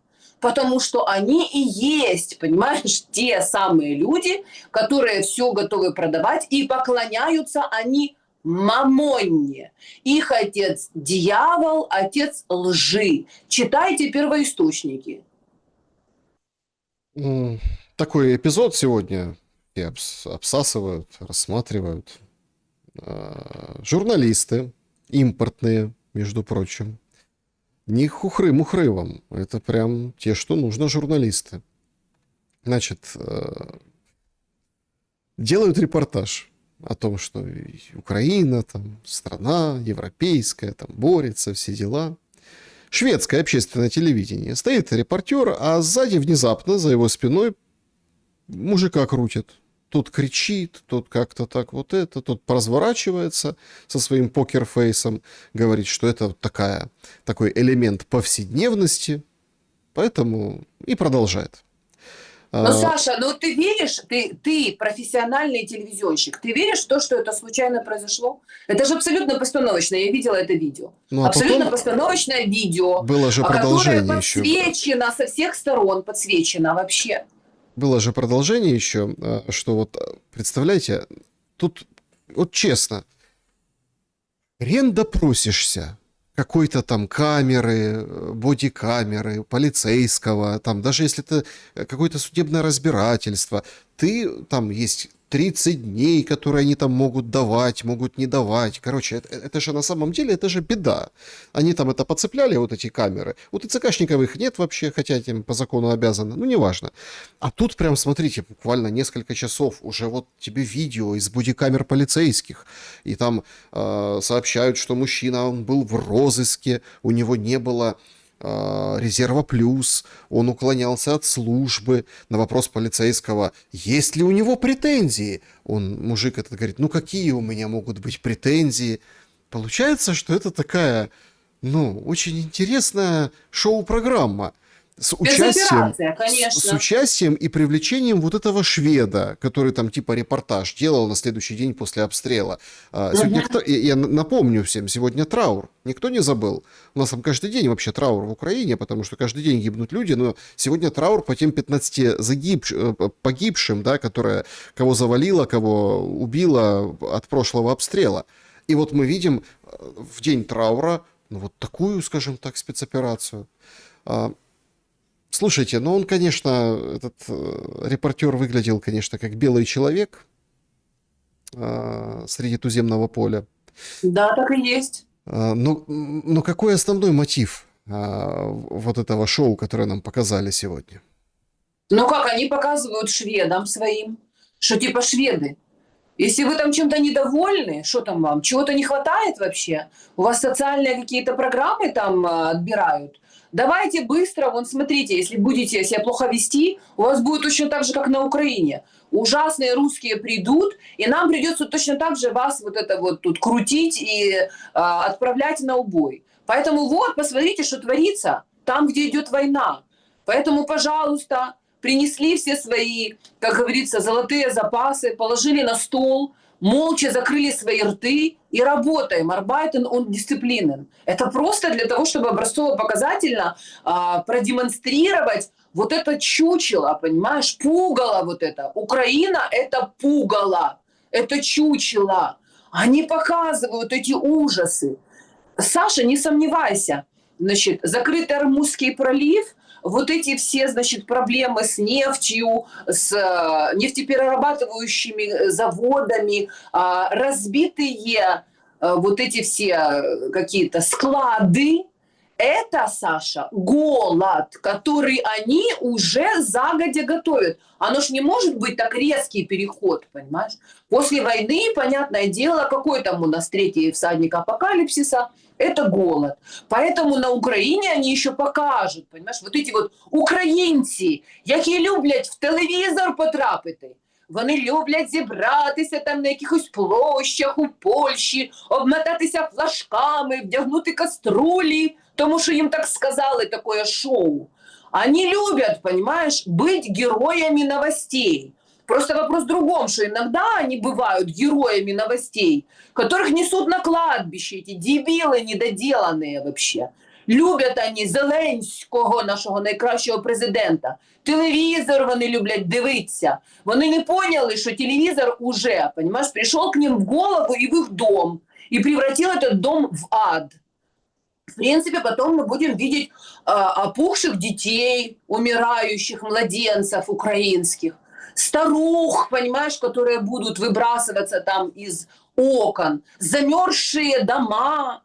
Потому что они и есть, понимаешь, те самые люди, которые все готовы продавать, и поклоняются они мамонне. Их отец дьявол, отец лжи. Читайте первоисточники. Такой эпизод сегодня и обсасывают, рассматривают журналисты, импортные, между прочим. Не хухры-мухры вам. Это прям те, что нужно, журналисты. Значит, делают репортаж о том, что Украина, там, страна европейская, там, борется, все дела. Шведское общественное телевидение. Стоит репортер, а сзади внезапно за его спиной мужика крутит. Тот кричит, тот как-то так вот это, тот разворачивается со своим покерфейсом, говорит, что это такой элемент повседневности, поэтому и продолжает. Но, Саша, ну ты веришь, ты профессиональный телевизионщик, ты веришь в то, что это случайно произошло? Это же абсолютно постановочно, я видела это видео. Ну, а Абсолютно потом постановочное видео, было же которое продолжение еще. подсвечено со всех сторон, подсвечено вообще. Было же продолжение еще, что вот, представляете, тут вот честно, хрен допросишься какой-то там камеры, бодикамеры, полицейского, там, даже если это какое-то судебное разбирательство, ты, там есть 30 дней, которые они там могут давать, могут не давать. Короче, это же на самом деле, это же беда. Они там это подцепляли, вот эти камеры. У ТЦКшников их нет вообще, хотя этим по закону обязаны, ну, неважно. А тут прям, смотрите, буквально несколько часов уже вот тебе видео из бодикамер полицейских. И там сообщают, что мужчина, он был в розыске, у него не было резерва плюс, он уклонялся от службы. На вопрос полицейского, есть ли у него претензии, мужик этот говорит, ну какие у меня могут быть претензии? Получается, что это такая, ну, очень интересная шоу-программа с участием, с участием и привлечением вот этого шведа, который там типа репортаж делал на следующий день после обстрела. Сегодня, я напомню всем, сегодня траур. Никто не забыл. У нас там каждый день вообще траур в Украине, потому что каждый день гибнут люди, но сегодня траур по тем 15 погибшим, да, кого завалило, кого убило от прошлого обстрела. И вот мы видим в день траура, ну, вот такую, скажем так, спецоперацию. Слушайте, ну он, конечно, этот репортер выглядел, конечно, как белый человек среди туземного поля. Да, так и есть. Но какой основной мотив вот этого шоу, которое нам показали сегодня? Ну как, они показывают шведам своим, что типа шведы. Если вы там чем-то недовольны, что там вам, чего-то не хватает вообще, у вас социальные какие-то программы там отбирают, давайте быстро, вон смотрите, если будете себя плохо вести, у вас будет точно так же, как на Украине. Ужасные русские придут, и нам придется точно так же вас вот это вот тут крутить и отправлять на убой. Поэтому вот, посмотрите, что творится там, где идет война. Поэтому, пожалуйста, принесли все свои, как говорится, золотые запасы, положили на стол, молча закрыли свои рты и работаем. Arbeiten und disziplinen. Это просто для того, чтобы образцово-показательно продемонстрировать вот это чучело, понимаешь, пугало вот это. Украина – это пугало, это чучело. Они показывают эти ужасы. Саша, не сомневайся, значит, закрытый Ормузский пролив, вот эти все, значит, проблемы с нефтью, с нефтеперерабатывающими заводами, разбитые вот эти все какие-то склады, это, Саша, голод, который они уже загодя готовят. Оно ж не может быть так резкий переход, понимаешь? После войны, понятное дело, какой там у нас третий всадник апокалипсиса, это голод. Поэтому на Украине они еще покажут, понимаешь, вот эти вот українці, які люблять в телевізор потрапити, вони люблять зібратися там на якихось площах у Польщі, обмотатися флажками, вдягнути каструлі, тому що їм так сказали, такое шоу. Они любят, понимаешь, быть героями новостей. Просто вопрос в другом, что иногда они бывают героями новостей, которых несут на кладбище, эти дебилы недоделанные вообще. Любят они Зеленського, нашого найкращого президента. Телевізор вони люблять дивитися. Вони не поняли, що телевізор уже, понимаешь, пришел к ним в голову и в их дом, и превратил этот дом в ад. В принципе, потом мы будем видеть опухших детей, умирающих младенцев украинских, старух, понимаешь, которые будут выбрасываться там из окон, замерзшие дома.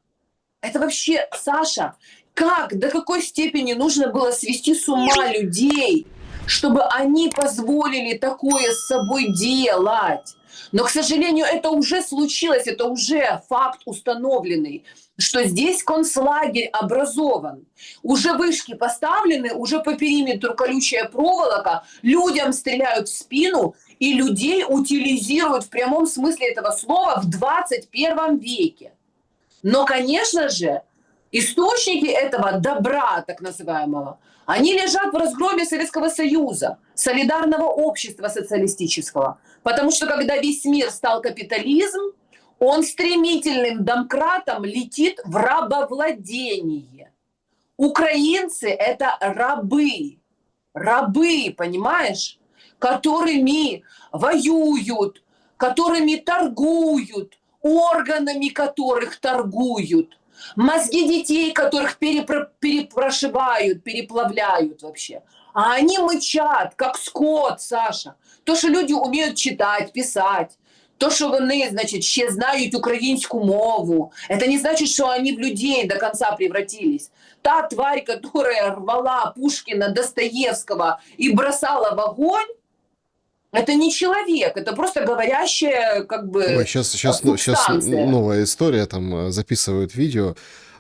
Это вообще, Саша, как, до какой степени нужно было свести с ума людей, чтобы они позволили такое с собой делать? Но, к сожалению, это уже случилось, это уже факт установленный, что здесь концлагерь образован. Уже вышки поставлены, уже по периметру колючая проволока, людям стреляют в спину, и людей утилизируют в прямом смысле этого слова в 21 веке. Но, конечно же, источники этого добра, так называемого, они лежат в разгроме Советского Союза, солидарного общества социалистического. Потому что когда весь мир стал капитализм, он стремительным домкратом летит в рабовладение. Украинцы – это рабы, понимаешь, которыми воюют, которыми торгуют, органами которых торгуют, мозги детей, которых перепрошивают, переплавляют вообще. А они мычат, как скот, Саша. То, що люди умеют читать, писать, то, що вони, значить, ще знають українську мову, это не значит, что они в людей до конца превратились. Та тварь, которая рвала Пушкина, Достоевского и бросала в огонь, это не человек, это просто говорящая, как бы, Ой, сейчас субстанция. новая история, там записывают видео.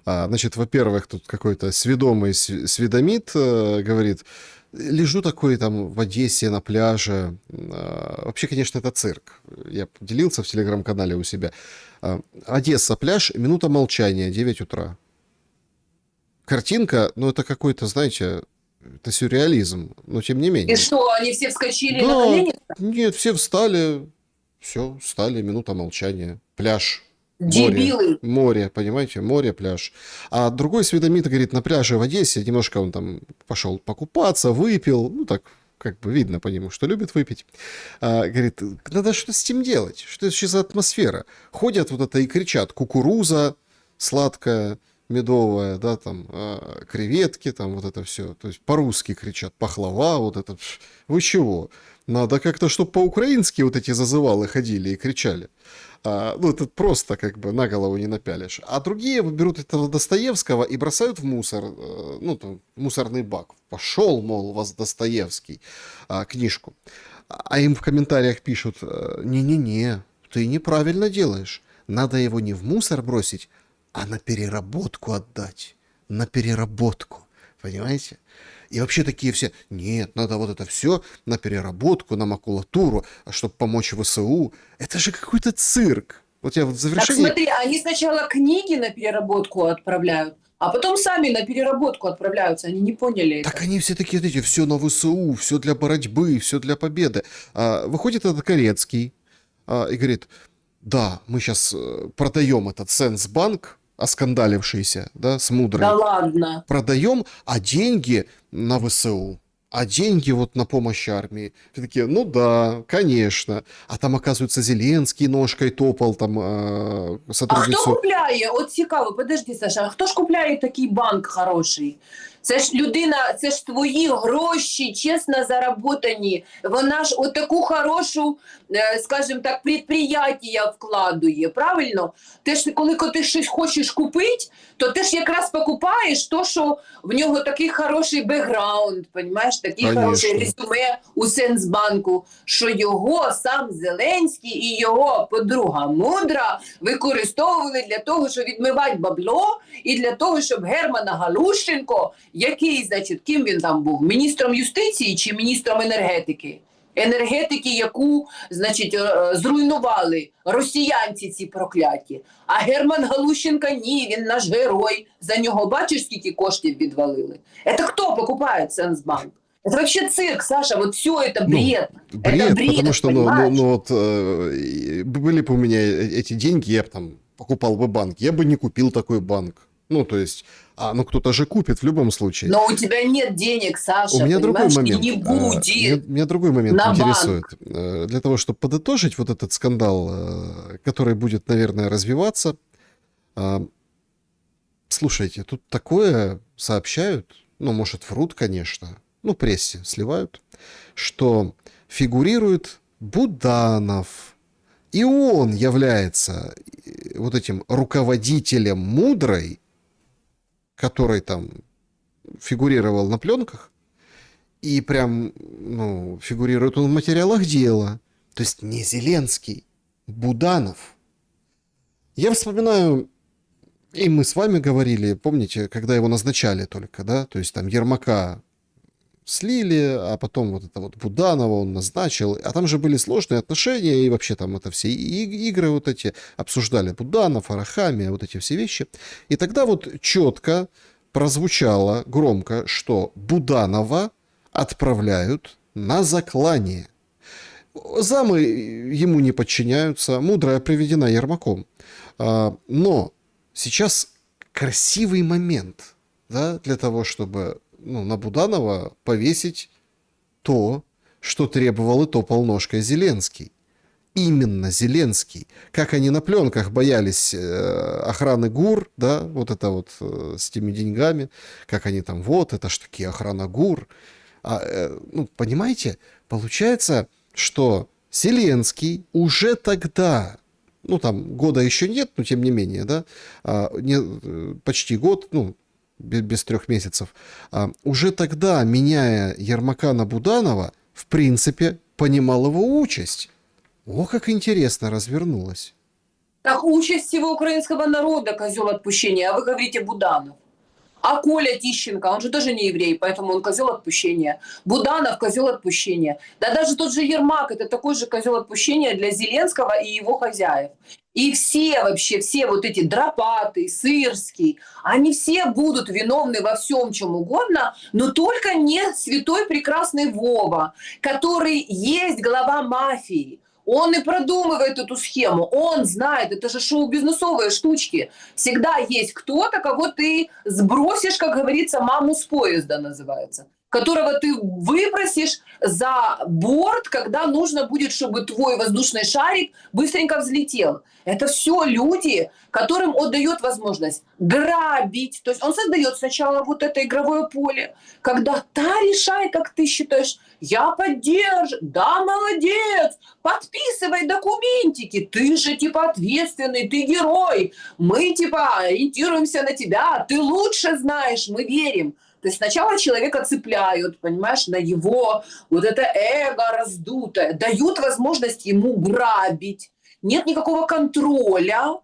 Значит, во-первых, тут какой-то сведомый сведомит говорит, лежу такой там в Одессе на пляже. Вообще, конечно, это цирк. Я делился в телеграм-канале у себя. Одесса, пляж, минута молчания, 9 утра. Картинка, ну это какой-то, знаете, это сюрреализм, но тем не менее. И что, они все вскочили Да, на колени? нет, все встали, все, встали, минута молчания. Пляж, Дебилы. море, понимаете, море, пляж. А другой сведомит говорит, на пляже в Одессе, немножко он там пошел покупаться, выпил, ну так, как бы видно по нему, что любит выпить. Говорит, надо что-то с этим делать, что это вообще за атмосфера. Ходят вот это и кричат, кукуруза сладкая, медовая, да, там, креветки, там, вот это все. То есть по-русски кричат, пахлава, вот это. Вы чего? Надо как-то, чтобы по-украински вот эти зазывалы ходили и кричали. Ну, это просто как бы на голову не напялишь. А другие берут этого Достоевского и бросают в мусор, ну, там, мусорный бак. Пошел, мол, у вас Достоевский, книжку. А им в комментариях пишут, не-не-не, ты неправильно делаешь. Надо его не в мусор бросить, а на переработку отдать. На переработку. Понимаете? И вообще такие все, нет, надо вот это все на переработку, на макулатуру, чтобы помочь ВСУ. Это же какой-то цирк. Вот я вот в завершении... Так смотри, они сначала книги на переработку отправляют, а потом сами на переработку отправляются. Они не поняли Так это. они все такие, эти, все на ВСУ, все для борьбы, все для победы. Выходит этот Корецкий и говорит, да, мы сейчас продаем этот Сенсбанк, оскандалившийся, да, с мудрой. Да ладно. Продаем, а деньги на ВСУ, а деньги вот на помощь армии. Все такие, ну да, конечно. А там, оказывается, Зеленский ножкой топал, там А хто сотрудницу... купляє? От цікаво, подожди, Саша, а хто ж купляє такий банк хороший? Це ж людина, це ж твої гроші, чесно заработані. Вона ж от таку хорошу, скажімо так, предприятие вкладує, правильно? Ти ж, коли ти щось хочеш купити, то ти ж якраз покупаєш то, що в нього такий хороший бекграунд, понімаєш, такий Конечно. хороший резюме у Сенсбанку, що його сам Зеленський і його подруга Мудра використовували для того, щоб відмивати бабло, і для того, щоб Германа Галущенко, який, значить, ким він там був? Міністром юстиції чи міністром енергетики? енергетики, яку, значить, зруйнували росіянці ці прокляті. А Герман Галущенко ні, він наш герой. За нього бачиш, скільки коштів відвалили? Це хто покупає Сенсбанк? Это вообще цирк, Саша, вот все это бред. Бред, это бред, потому что понимаешь? были бы у меня эти деньги, я бы там покупал бы банк, я бы не купил такой банк. Ну, то есть, кто-то же купит в любом случае. Но у тебя нет денег, Саша, У меня другой понимаешь, момент. и не будет. Меня другой момент на интересует. Для того, чтобы подытожить вот этот скандал, который будет, наверное, развиваться. Слушайте, тут такое сообщают, может, врут, конечно, прессе сливают, что фигурирует Буданов. И он является вот этим руководителем мудрой, который там фигурировал на пленках, и прям, фигурирует он в материалах дела. То есть не Зеленский, Буданов. Я вспоминаю, и мы с вами говорили, помните, когда его назначали только, да, то есть там Ермака слили, а потом вот это вот Буданова он назначил, а там же были сложные отношения, и вообще там это все игры вот эти, обсуждали Буданов, Арахамия, вот эти все вещи. И тогда вот четко прозвучало громко, что Буданова отправляют на заклание. Замы ему не подчиняются, мудрая приведена Ермаком. Но сейчас красивый момент, да, для того, чтобы на Буданова повесить то, что требовал и топал ножкой Зеленский. Именно Зеленский. Как они на пленках боялись охраны ГУР, да, вот это вот с теми деньгами, как они там, вот, это ж таки охрана ГУР. Понимаете, получается, что Зеленский уже тогда, там года еще нет, но тем не менее, да, почти год, без 3 месяцев, уже тогда, меняя Ермака на Буданова, в принципе, понимал его участь. О, как интересно развернулось. Так участь всего украинского народа, козел отпущения, а вы говорите Буданов. А Коля Тищенко, он же тоже не еврей, поэтому он козел отпущения. Буданов козел отпущения. Да даже тот же Ермак, это такой же козел отпущения для Зеленского и его хозяев. И все вообще, все вот эти Драпаты, Сырский, они все будут виновны во всем, чем угодно, но только не святой прекрасный Вова, который есть глава мафии. Он и продумывает эту схему, он знает, это же шоу-бизнесовые штучки. Всегда есть кто-то, кого ты сбросишь, как говорится, маму с поезда называется, которого ты выбросишь за борт, когда нужно будет, чтобы твой воздушный шарик быстренько взлетел. Это все люди, которым он дает возможность грабить. То есть он создает сначала вот это игровое поле, когда та решай, как ты считаешь, я поддержу, да, молодец, подписывай документики, ты же типа ответственный, ты герой, мы типа ориентируемся на тебя, ты лучше знаешь, мы верим. То есть сначала человека цепляют, понимаешь, на его вот это эго раздутое, дают возможность ему грабить, нет никакого контроля,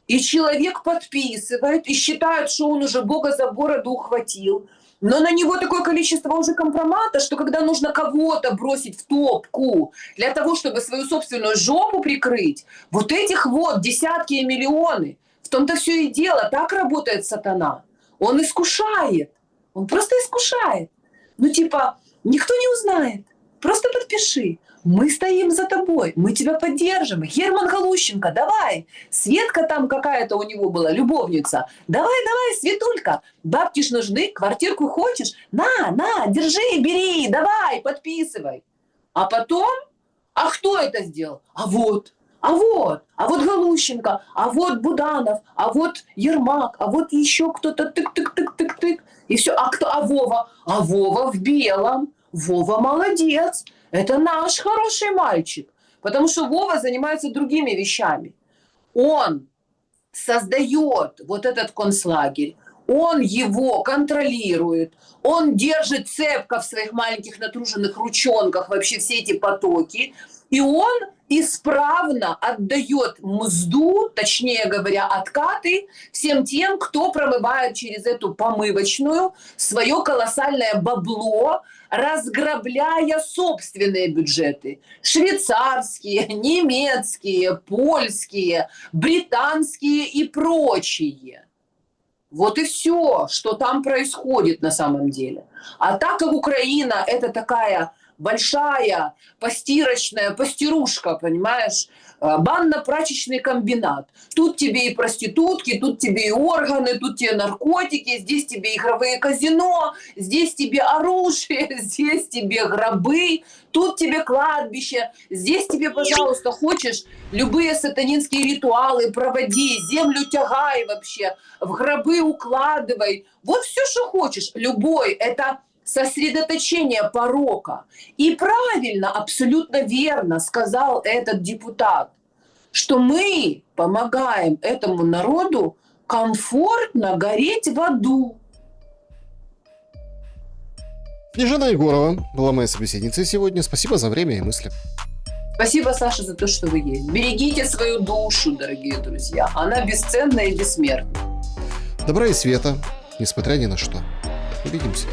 и человек подписывает, и считает, что он уже Бога за бороду ухватил. Но на него такое количество уже компромата, что когда нужно кого-то бросить в топку для того, чтобы свою собственную жопу прикрыть, вот этих вот десятки и миллионы, в том-то все и дело, так работает сатана. Он искушает, он просто искушает. Никто не узнает, просто подпиши. Мы стоим за тобой, мы тебя поддержим. Герман Галущенко, давай. Светка там какая-то у него была, любовница. Давай, Светулька, бабки ж нужны, квартирку хочешь? На, держи, бери, давай, подписывай. А потом, а кто это сделал? А вот Галущенко, а вот Буданов, а вот Ермак, а вот еще кто-то тык-тык-тык-тык-тык. И все. А кто? А Вова? А Вова в белом. Вова молодец. Это наш хороший мальчик. Потому что Вова занимается другими вещами. Он создает вот этот концлагерь. он его контролирует, он держит цепко в своих маленьких натруженных ручонках вообще все эти потоки, и он исправно отдает мзду, точнее говоря, откаты всем тем, кто промывает через эту помывочную свое колоссальное бабло, разграбляя собственные бюджеты. Швейцарские, немецкие, польские, британские и прочие. Вот и все, что там происходит на самом деле. А так как Украина – это такая большая постирушка, понимаешь, банно-прачечный комбинат. Тут тебе и проститутки, тут тебе и органы, тут тебе наркотики, здесь тебе игровые казино, здесь тебе оружие, здесь тебе гробы, тут тебе кладбище, здесь тебе, пожалуйста, хочешь, любые сатанинские ритуалы проводи, землю тягай вообще, в гробы укладывай. Вот все, что хочешь. Любой, это сосредоточение порока. И правильно, абсолютно верно сказал этот депутат, что мы помогаем этому народу комфортно гореть в аду. Снежана Егорова была моей собеседницей сегодня. Спасибо за время и мысли. Спасибо, Саша, за то, что вы есть. Берегите свою душу, дорогие друзья. Она бесценна и бессмертна. Добра и света, несмотря ни на что. Увидимся.